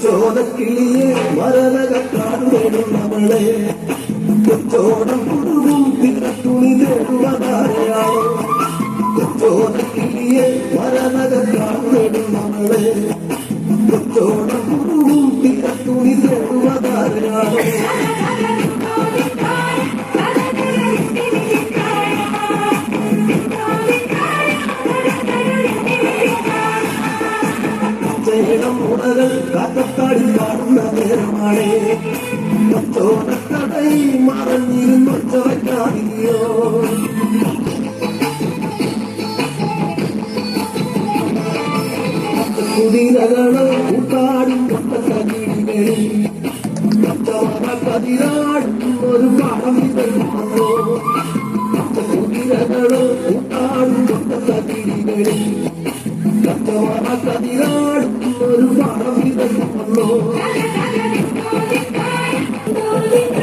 ചോദക്കിളിയെ മരണകത്താടുന്നവളെ ചോടം കുടുകും തിരത്തുണി തേടുവതാരയാളോ ചോദക്കിളിയെ മരണകത്താടുന്നവളെ ചോടം കുടുകും തിരത്തുണി തേടുവതാരയാളോ ഉടകൾ കാക്കത്താടി കാണുന്ന നേരമാണേ ചോടക്കടൈ മറഞ്ഞിരുന്നൊച്ച വയ്ക്കാതിയോ കുതിരകളോ കൂട്ടാടി കൊണ്ട സജീവികളിൽ കതിരാ